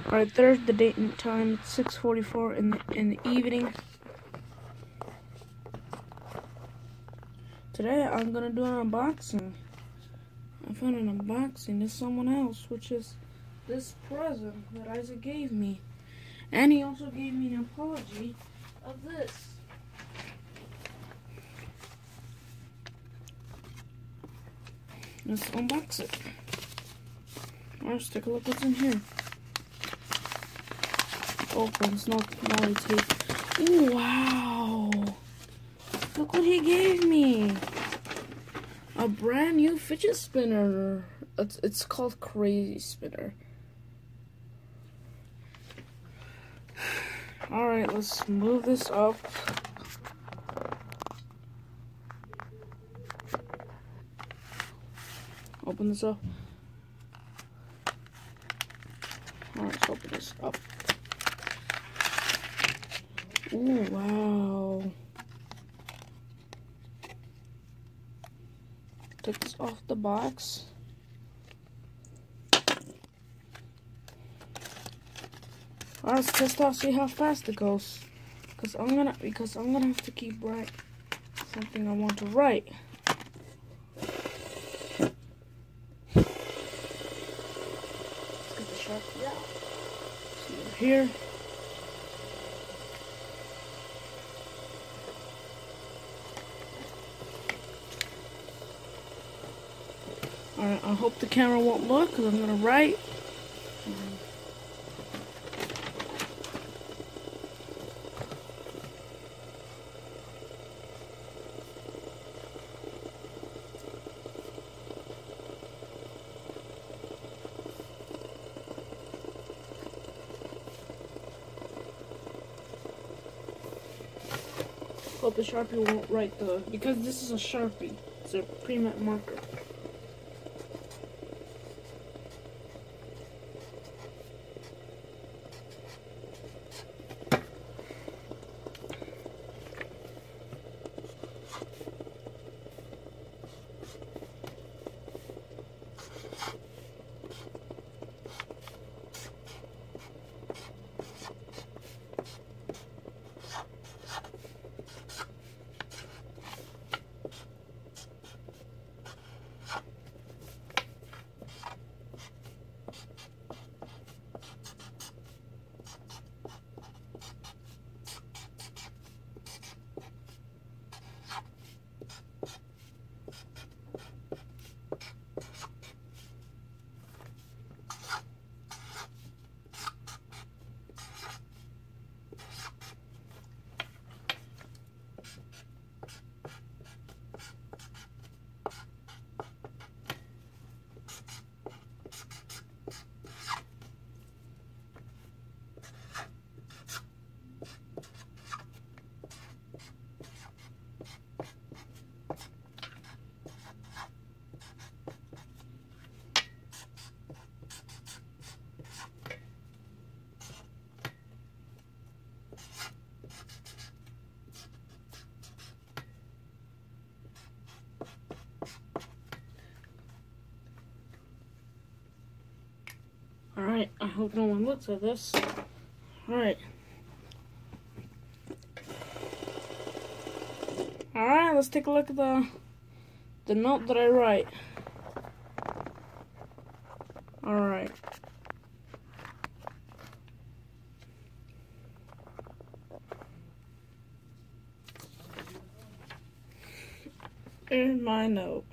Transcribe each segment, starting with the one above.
Alright, there's the date and time. It's 6:44 in the evening. Today I'm gonna do an unboxing. I found an unboxing to someone else, which is this present that Isaac gave me. And he also gave me an apology of this. Let's unbox it. Let's take a look what's in here. Opens, no tape. Ooh, wow! Look what he gave me. A brand new fidget spinner. It's called Crazy Spinner. Alright, let's move this up. Open this up. Alright, let's open this up. Ooh, wow. Take this off the box. Alright, let's test out, see how fast it goes. Because I'm gonna have to keep writing something I want to write. Let's get the Sharpie out. See it here. Alright, I hope the camera won't look because I'm gonna write. Hope the Sharpie won't write because this is a Sharpie. It's a pre-met marker. Alright, I hope no one looks at this. Alright. Alright, let's take a look at the note that I write. Alright. Here's my note.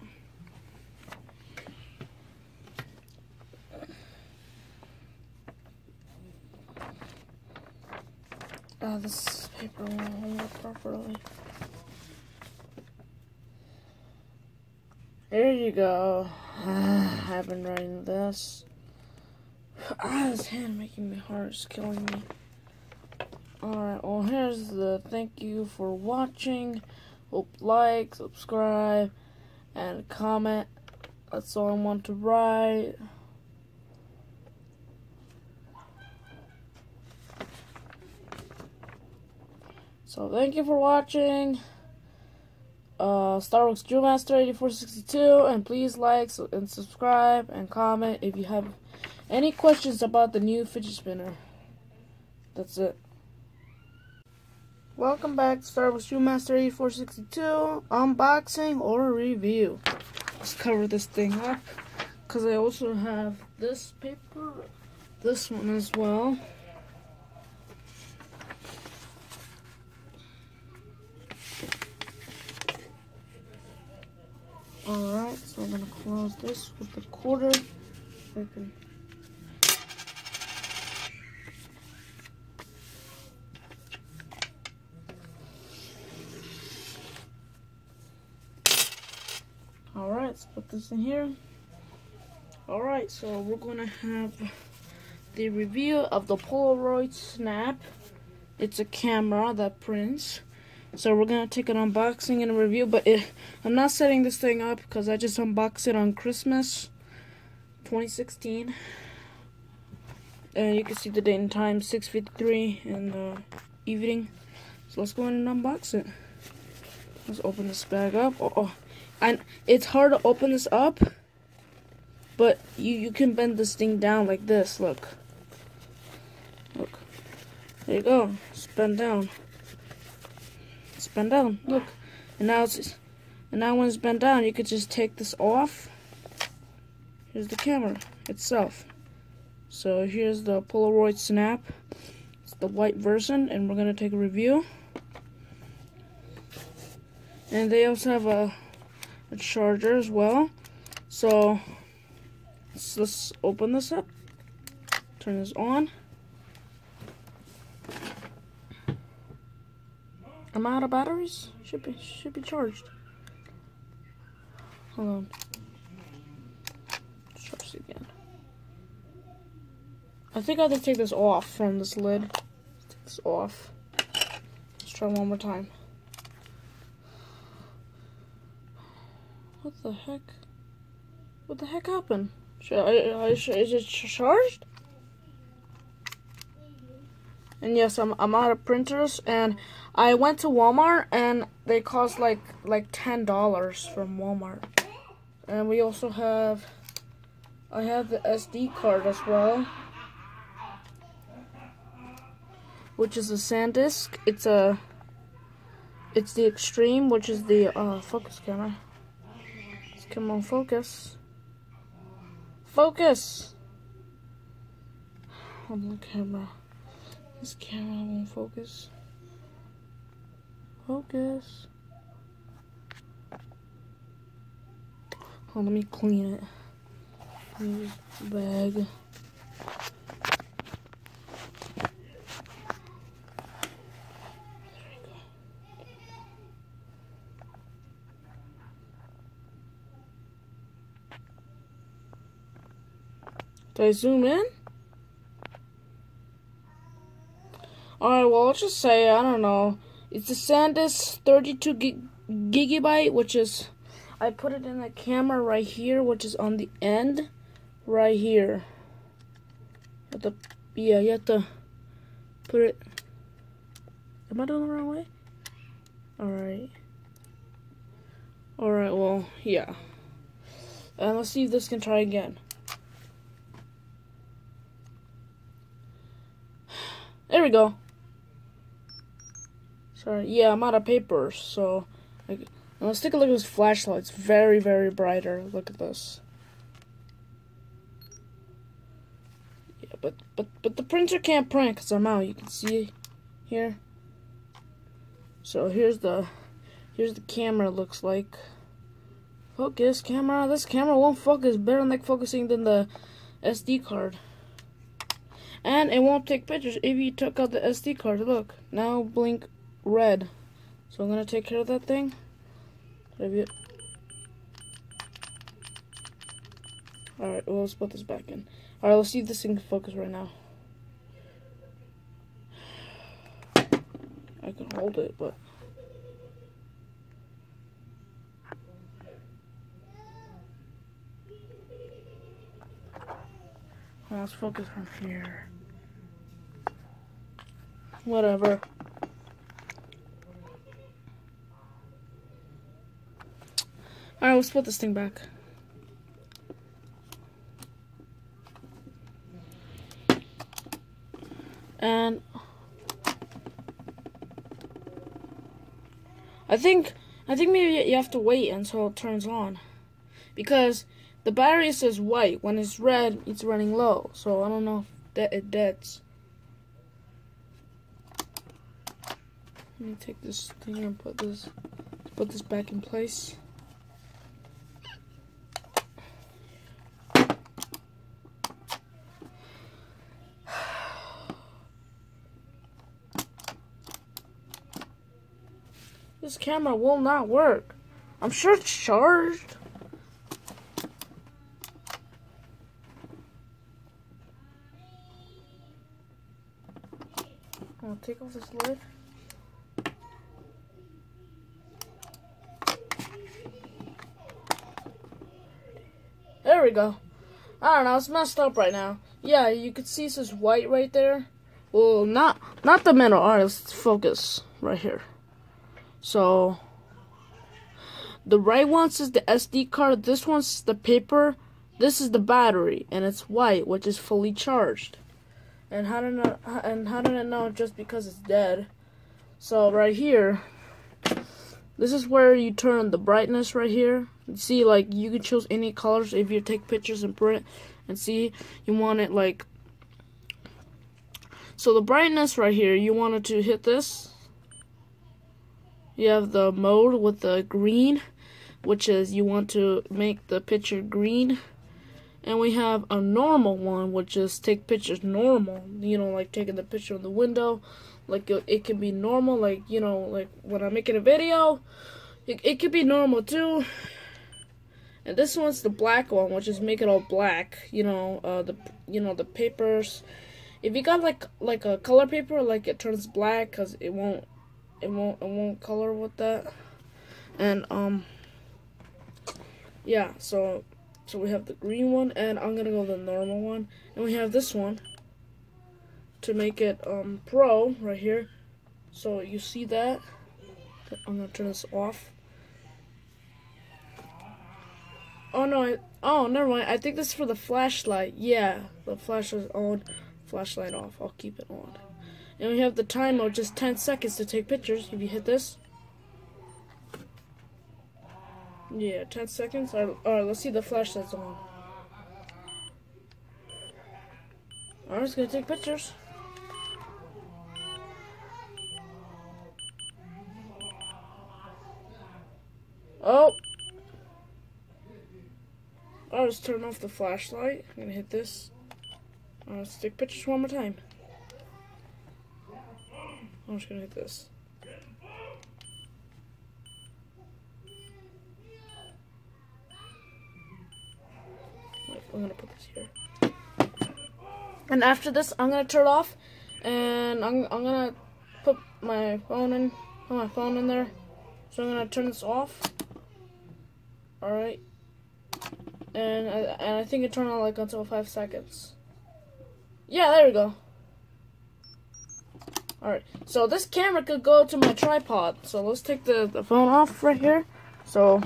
This paper won't work properly. There you go. I've been writing this. This hand making me hard. It's killing me. Alright, well here's the thank you for watching. Hope like, subscribe, and comment. That's all I want to write. So thank you for watching. Starbucks Jewelmaster 8462, and please like and subscribe and comment if you have Any questions about the new fidget spinner? That's it. Welcome back to Star Wars Master 8462 unboxing or review. Let's cover this thing up because I also have this paper, this one as well. Alright, so I'm gonna close this with the quarter. Okay. Alright, let's put this in here. Alright, so we're gonna have the review of the Polaroid Snap. It's a camera that prints. So we're gonna take an unboxing and a review, but I'm not setting this thing up because I just unboxed it on Christmas 2016. And you can see the date and time, 6:53 in the evening. So let's go ahead and unbox it. Let's open this bag up. And it's hard to open this up, but you can bend this thing down like this. Look, there you go. It's bent down. It's bent down. Look, and now when it's bent down, you could just take this off. Here's the camera itself. So here's the Polaroid Snap. It's the white version, and we're gonna take a review. And they also have a charger as well. So let's open this up. Turn this on. I'm out of batteries. Should be charged. Hold on. Let's charge it again. I think I have to take this off from this lid. Take this off. Let's try one more time. What the heck? What the heck happened? Is it charged? And yes, I'm out of printers, and I went to Walmart and they cost like $10 from Walmart. And we also I have the SD card as well, which is a SanDisk. It's the Extreme, which is the focus camera. Come on, focus. Focus! On the camera. This camera won't focus. Focus. Oh, let me clean it. Use the bag. Do I zoom in? Alright, well, let's just say, I don't know. It's a SanDisk 32 gigabyte, which is, I put it in the camera right here, which is on the end, right here. You have to put it. Am I doing the wrong way? Alright. Alright, well, yeah. And let's see if this can try again. There we go. Sorry, yeah, I'm out of paper, so let's take a look at this flashlight. It's very, very brighter. Look at this. Yeah, but the printer can't print because I'm out. You can see here. So here's the camera. Looks like. Focus, camera. This camera won't focus. Better like focusing than the SD card. And it won't take pictures if you took out the SD card. Look, now blink red. So I'm gonna take care of that thing. Alright, well, let's put this back in. Alright, let's see if this thing can focus right now. I can hold it, but let's focus from here. Whatever. Alright, let's put this thing back. And I think maybe you have to wait until it turns on, because the battery says white. When it's red, it's running low. So I don't know if that it deads. Let me take this thing and put this back in place. This camera will not work. I'm sure it's charged. I'll take off this lid. There we go. I don't know, it's messed up right now. Yeah, you can see it says white right there. Well, not the middle. Alright, let's focus right here. So, the right one is the SD card, this one's the paper, this is the battery, and it's white, which is fully charged. And how did I know just because it's dead? So right here, this is where you turn the brightness right here. You see, like, you can choose any colors if you take pictures and print, and see, you want it like, so the brightness right here, you wanted to hit this. You have the mode with the green, which is you want to make the picture green. And we have a normal one, which is take pictures normal. You know, like taking the picture of the window. Like it can be normal, like, you know, like when I'm making a video, it could be normal too. And this one's the black one, which is make it all black. You know, the papers. If you got like a color paper, like it turns black, cause it won't color with that. And yeah, so we have the green one, and I'm gonna go with the normal one, and we have this one to make it pro right here. So you see that. I'm gonna turn this off. Oh no, oh never mind. I think this is for the flashlight. Yeah, the flashlight's on, flashlight off. I'll keep it on. And we have the timer, just 10 seconds to take pictures. If you hit this. Yeah, 10 seconds. Alright, let's see the flashlight's on. Alright, it's gonna take pictures. Oh! Alright, let's turn off the flashlight. I'm gonna hit this. Alright, let's take pictures one more time. I'm just gonna hit this. I'm gonna put this here. And after this, I'm gonna turn it off, and I'm gonna put my phone in there. So I'm gonna turn this off. All right. And I think it turned on like until 5 seconds. Yeah, there we go. Alright, so this camera could go to my tripod. So let's take the phone off right here. So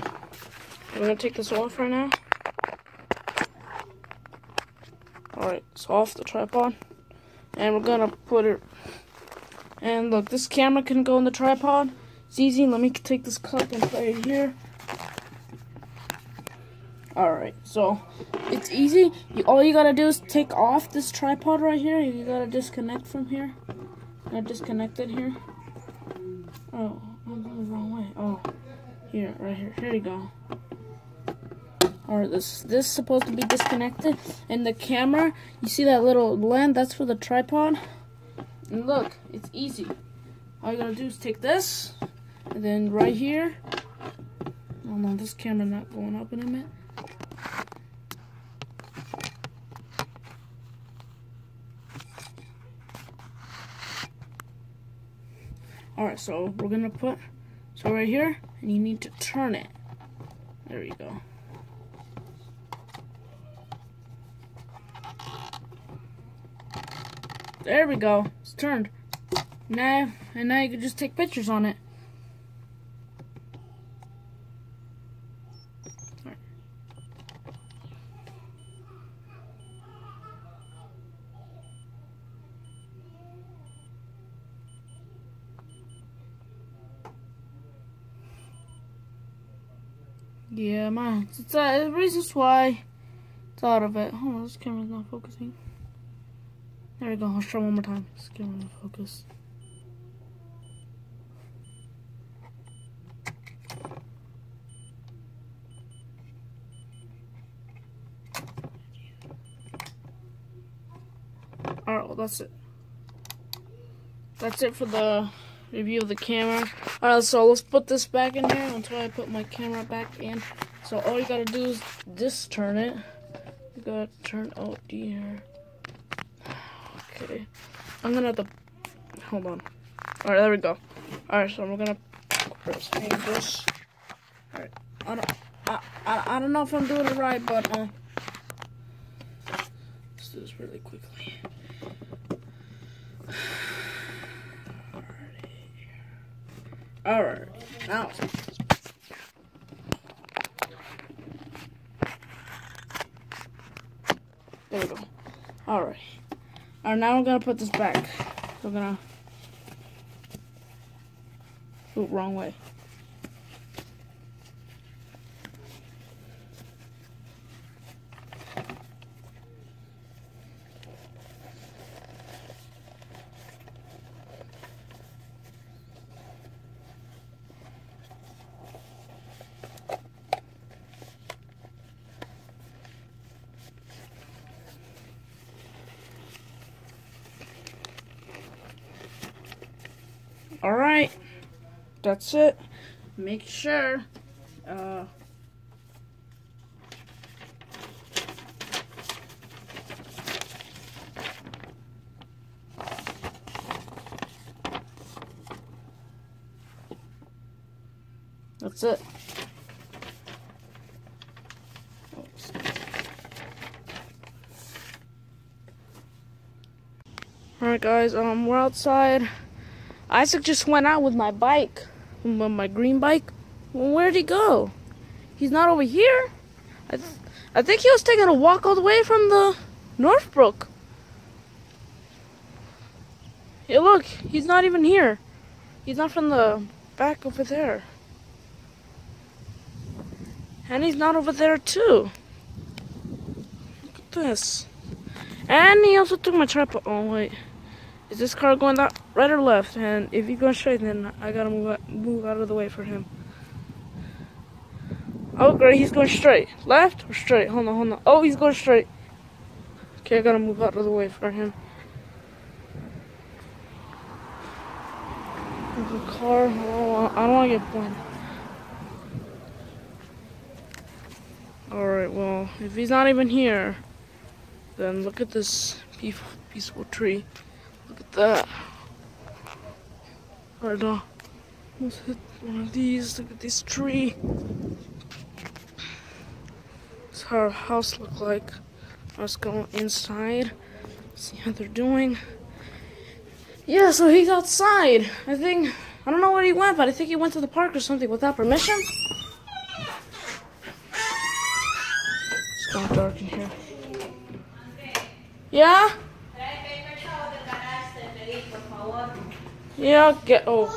we're gonna take this off right now. Alright, it's off the tripod. And we're gonna put it, and look, this camera can go in the tripod. It's easy. Let me take this cup and put it here. Alright, so it's easy. All you gotta do is take off this tripod right here. You gotta disconnect from here. I disconnected here. Oh, I'm going the wrong way. Oh, here, right here. Here you go. Alright, this is supposed to be disconnected. And the camera, you see that little lens? That's for the tripod. And look, it's easy. All you gotta do is take this, and then right here. Oh no, this camera not going up in a minute. Alright, so we're gonna put, so right here, and you need to turn it. There you go. There we go. It's turned. Now you can just take pictures on it. Right. Yeah, man. It's the reasons why it's out of it. Hold on, this camera's not focusing. There we go. I'll try one more time. This camera's not focus. Alright, well, that's it. That's it for the review of the camera. Alright, so let's put this back in here until I put my camera back in. So all you gotta do is just turn it. You gotta turn, oh dear. Okay. I'm gonna have to, hold on. Alright, there we go. Alright, so we're gonna press this. Alright, I don't know if I'm doing it right, but let's do this really quickly. Alright, now there we go. Alright, now we're gonna put this back. We're gonna, ooh, wrong way. Alright, that's it. Make sure, that's it. Oops. Alright guys, we're outside. Isaac just went out with my bike, with my green bike. Well, where'd he go? He's not over here. I think he was taking a walk all the way from the Northbrook. Hey, look, he's not even here. He's not from the back over there. And he's not over there too. Look at this. And he also took my tripod. Oh wait. Is this car going that right or left? And if he's going straight, then I gotta move out of the way for him. Oh, great, he's going straight. Left or straight? Hold on. Oh, he's going straight. Okay, I gotta move out of the way for him. There's a car. Oh, I don't want to get pointed. Alright, well, if he's not even here, then look at this peaceful tree. Look at that. Alright, let's hit one of these. Look at this tree. That's how our house look like. Let's go inside. See how they're doing. Yeah, so he's outside. I don't know where he went, but I think he went to the park or something without permission. It's going dark in here. Yeah? Yeah, I'll get, oh,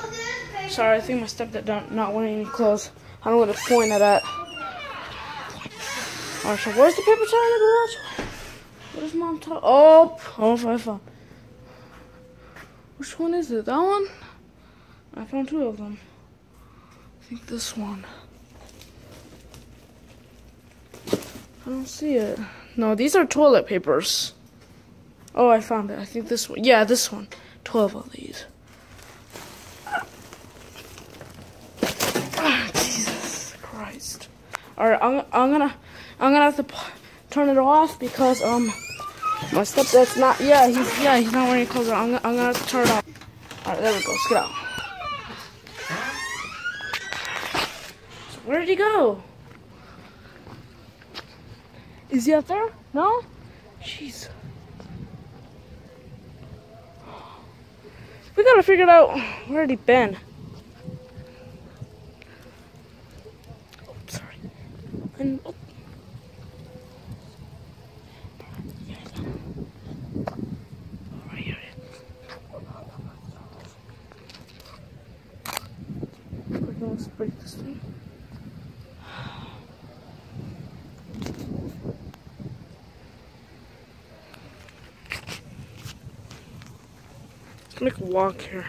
sorry, I think my stepdad not wearing any clothes. I don't know where to point it at. Alright, so where's the paper towel in the garage? What is mom talking? Oh, I found. Which one is it? That one? I found two of them. I think this one. I don't see it. No, these are toilet papers. Oh, I found it. I think this one. Yeah, this one. 12 of these. Jesus Christ. Alright, I'm gonna have to turn it off because my stepdad's not, he's not wearing clothes. I'm gonna have to turn it off. Alright, there we go. Let's get out. So where did he go? Is he out there? No? Jeez. We gotta figure out where had he been. Oh, sorry. And oh. Right here. Let's break this thing. make a walk here.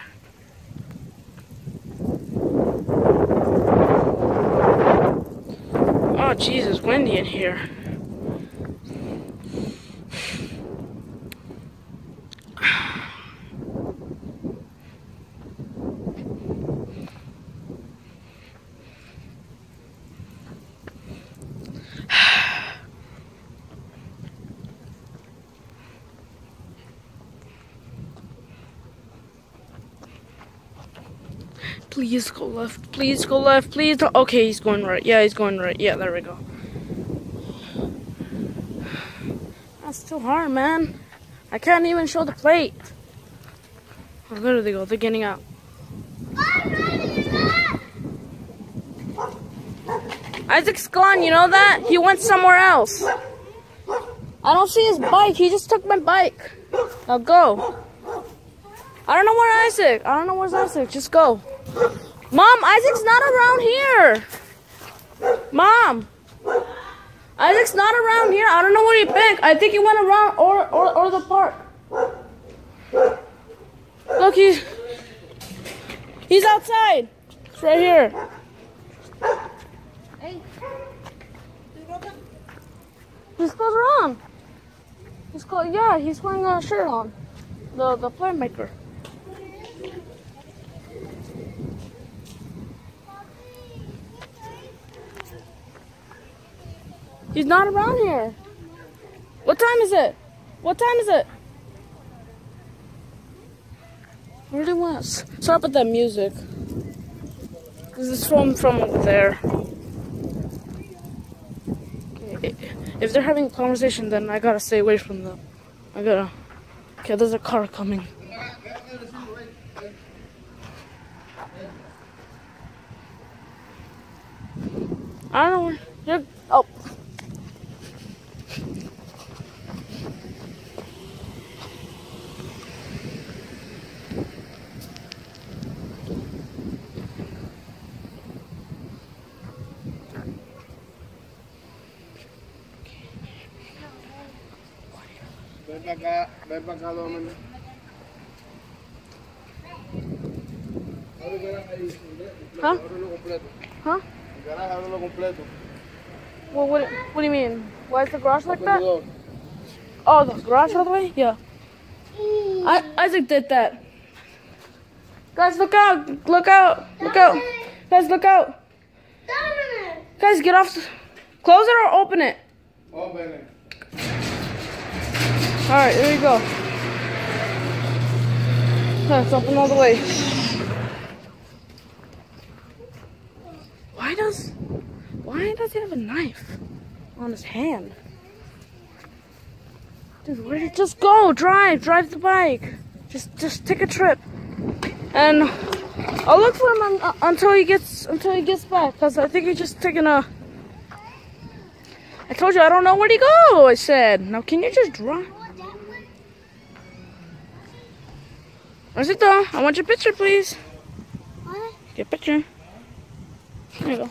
Oh, Jesus, windy in here. Please go left. Please go left. Please don't. Okay, he's going right. Yeah, he's going right. Yeah, there we go. That's too hard, man. I can't even show the plate. Oh, where do they go? They're getting out. Isaac's gone, you know that? He went somewhere else. I don't see his bike. He just took my bike. Now go. I don't know where Isaac. I don't know where's Isaac. Just go. Mom, Isaac's not around here. Mom. Isaac's not around here. I don't know where he went. I think he went around or the park. Look, he's outside. It's right here. Hey. His clothes are on. Yeah, he's wearing a shirt on. The playmaker. He's not around here. What time is it? What time is it? Where did he went? Sorry about that music. This is from over there. Okay. If they're having a conversation, then I gotta stay away from them. Okay, there's a car coming. I don't know where you're. Oh. Ven para acá, Domen. Huh? Huh? Well, what do you mean? Why is the garage like that? Oh, the garage all the way? Yeah. Isaac did that. Guys, look out! Look out! Look out! Guys, look out! Guys, get off! Close it or open it? Open it. Alright, there you go. Let's open all the way. Why does he have a knife on his hand? Dude, where did he just go? Drive the bike. Just take a trip. And I'll look for him until he gets back, cause I think he's just taking a. I told you I don't know where'd he go. I said. Now can you just drive? Rosita, I want your picture, please. What? Get a picture. There you go.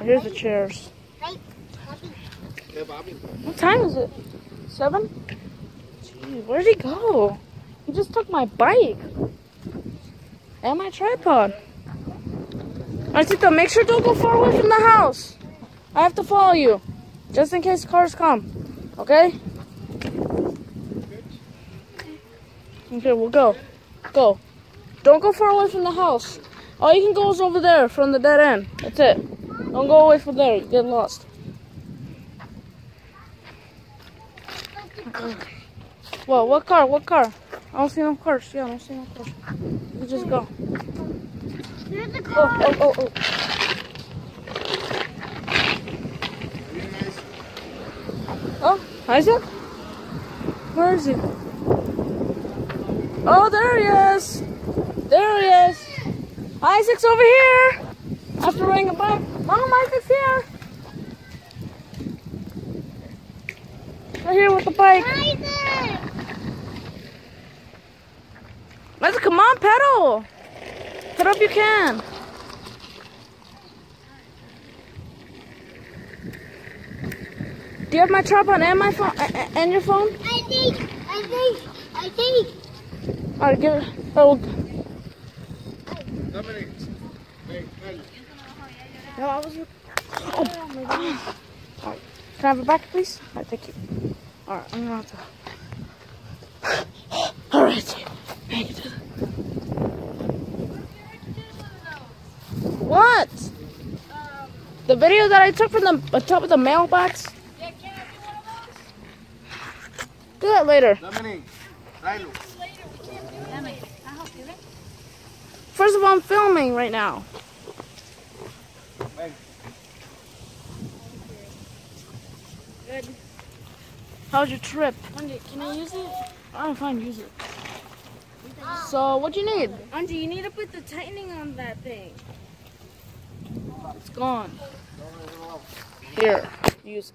Here's the chairs. What time is it? 7? Gee, where did he go? He just took my bike. And my tripod. Rosita, make sure don't go far away from the house. I have to follow you, just in case cars come, okay? Okay, we'll go. Go. Don't go far away from the house. All you can go is over there, from the dead end. That's it. Don't go away from there, you get lost. Okay. Whoa, what car? What car? I don't see no cars. Yeah, I don't see no cars. You just go. There's a car. Oh. Oh, Isaac? Where is he? Oh, there he is. There he is. Isaac's over here. After riding a bike. Mom, Isaac's here. Right here with the bike. Isaac! Isaac, come on, pedal. Pedal if you can. Do you have my tripod and my phone and your phone? I think. Alright, give it. Oh. Dominic. Hey, hey. No, I was. Oh my God. Alright. Can I have it back, please? Alright, thank you. Alright, I'm gonna have to. Alright. Make it. What? The video that I took from the top of the mailbox? Yeah, can I do one of those? Do that later. Dominic. Tráelo. First of all, I'm filming right now. Ven. Good. How's your trip? Angie, can I use it? I'm fine, use it. So, what do you need? Angie, you need to put the tightening on that thing. It's gone. Here, use.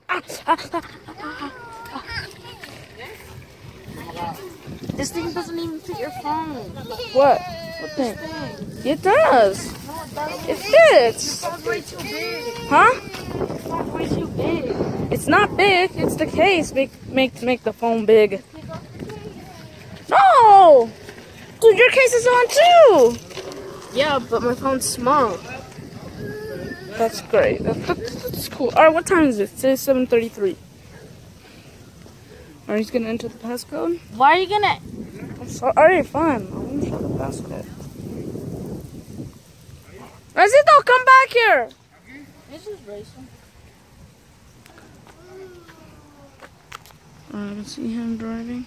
This thing doesn't even fit your phone. What? What thing? It does. It fits. It's way too big. Huh? It's not way too big. It's not big. It's the case. Make the phone big. No! Dude, your case is on too. Yeah, but my phone's small. That's great. That's cool. Alright, what time is it? It says 7:33. Alright, he's gonna enter the passcode. Why are you gonna... I'm sorry. Alright, fine. I'm gonna show the passcode. Rosito, come back here! This is racing. I can see him driving.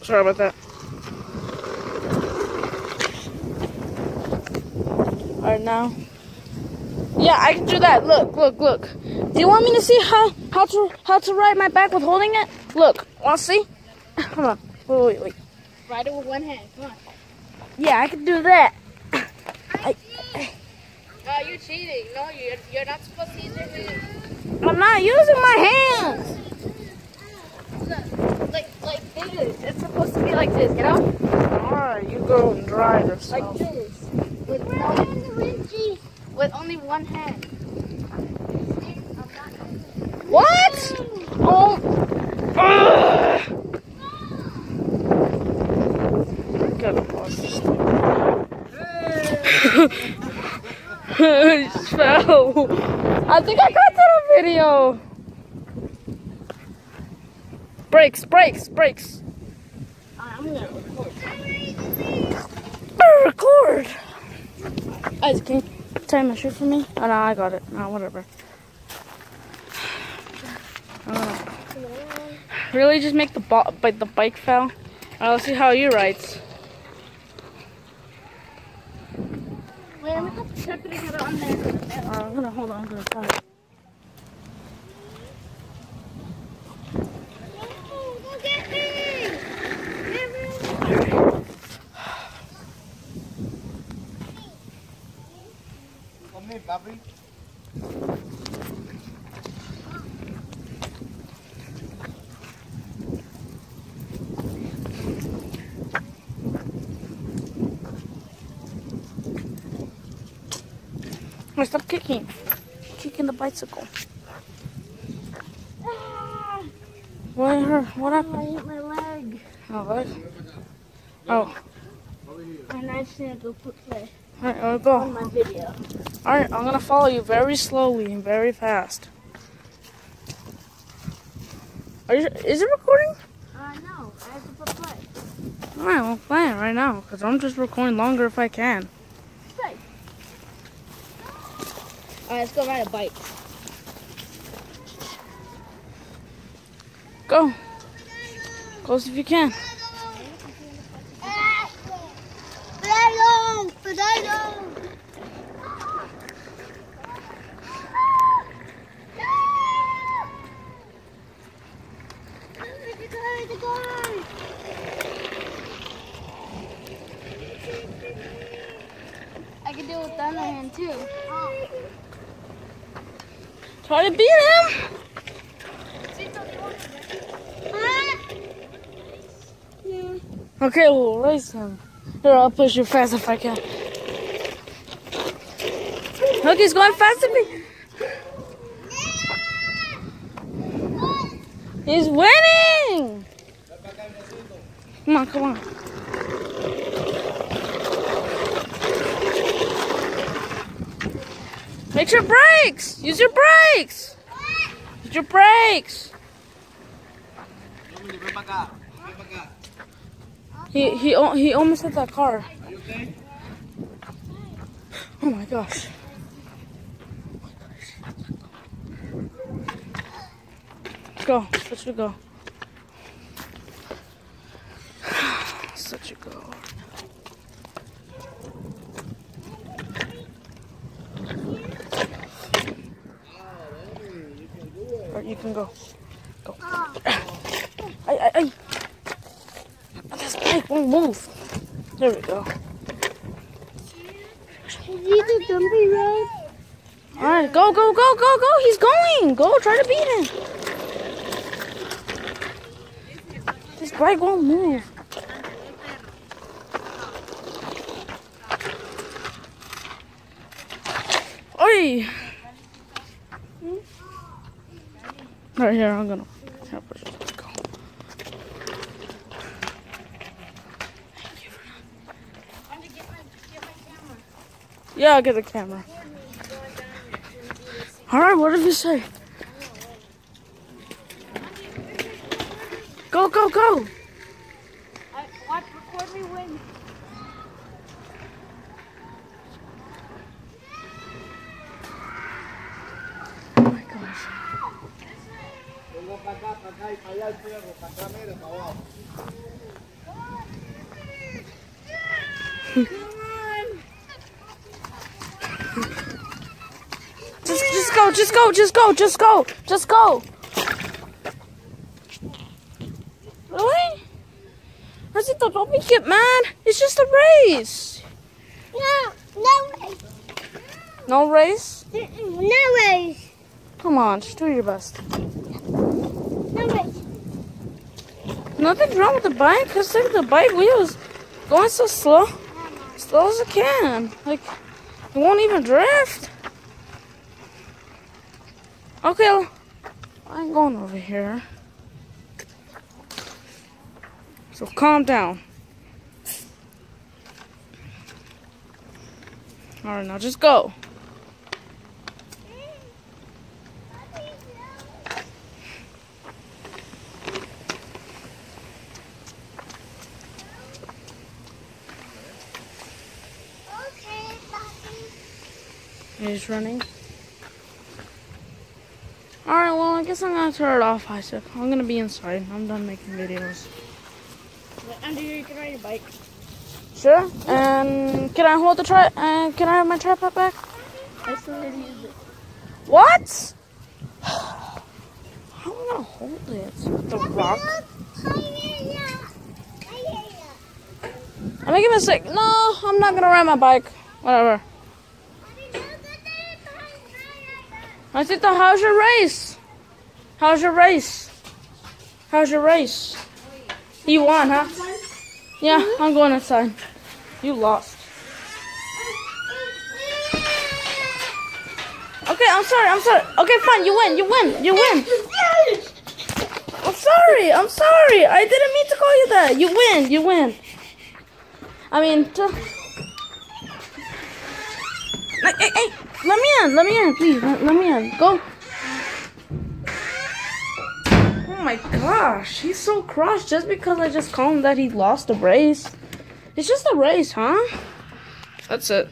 Sorry about that. Alright, now. Yeah, I can do that. Look. Do you want me to see how to ride my back with holding it? Look, wanna see? Hold on. Wait. Ride it with one hand. Come on. Yeah, I can do that. No, you're cheating. No, you're not supposed to use your hands. I'm not using my hands. Like this. It's supposed to be like this. Get out. Alright, you go and drive yourself. Like this. With only one hand. What? Oh. Gotta pause this thing. I just fell. I think I got that on video. Brakes. I'm gonna Record. Isaac, can you tie my shoe for me? Oh no, I got it. No, whatever. Really, just make the bike fell. Let's see how you ride. Wait, I'm gonna check it together on there. I'm gonna try it. Go get me! Come here, papi. Wait, stop kicking. Kicking the bicycle. What hurt? What I happened? hit my leg. Oh, leg? Oh. And I just need to go put play Alright, I'll on go. my video. Alright, I'm gonna follow you very slowly and very fast. Is it recording? No, I have to put play. Alright, well, play it right now, because I'm just recording longer if I can. Play. Alright, let's go ride a bike. Go. Close if you can. Pedalo! The guy! I can do it with the other hand too. Try to beat him. Okay, we'll race him. Here, I'll push you fast if I can. Look, he's going faster than me. He's winning. Come on, come on. Make your brakes. Use your brakes. Use your brakes. He almost hit that car. Are you okay? Oh my gosh. Let's go. Let's go. Such a go. Or you can go. Go. Ay. This bike won't move. There we go. Is he the dumpy road? Alright, go. He's going. Go, try to beat him. This bike won't move. Oi! Right here, I'm gonna help her. Let's go. Thank you for that. Yeah, I'll get the camera. Alright, what did you say? Go! Record me when. Oh my gosh. Just go. Really? Rosita, don't be get mad. It's just a race. No race. No race? No race. Come on, just do your best. No race. Nothing's wrong with the bike. Just look at the bike wheels going so slow. Slow as it can. Like, it won't even drift. Okay, I'm going over here. So calm down. Alright, now just go. Okay, Bobby. He's running. Alright, well, I guess I'm gonna turn it off, Isaac. I'm gonna be inside. I'm done making videos. Under here, you can ride your bike. Sure. And can I hold the can I have my tripod back? I still need to use it. What? How am I gonna hold it? The rock? I'm making a mistake. No, I'm not gonna ride my bike. Whatever. Rosita, how's your race? How's your race? How's your race? You won, huh? Yeah, I'm going inside. You lost. Okay, I'm sorry. Okay, fine, you win. I'm sorry. I didn't mean to call you that. You win. I mean, hey, let me in, please. Let me in. Go. Oh my gosh, he's so cross just because I just called him that he lost the race. It's just a race, huh? That's it.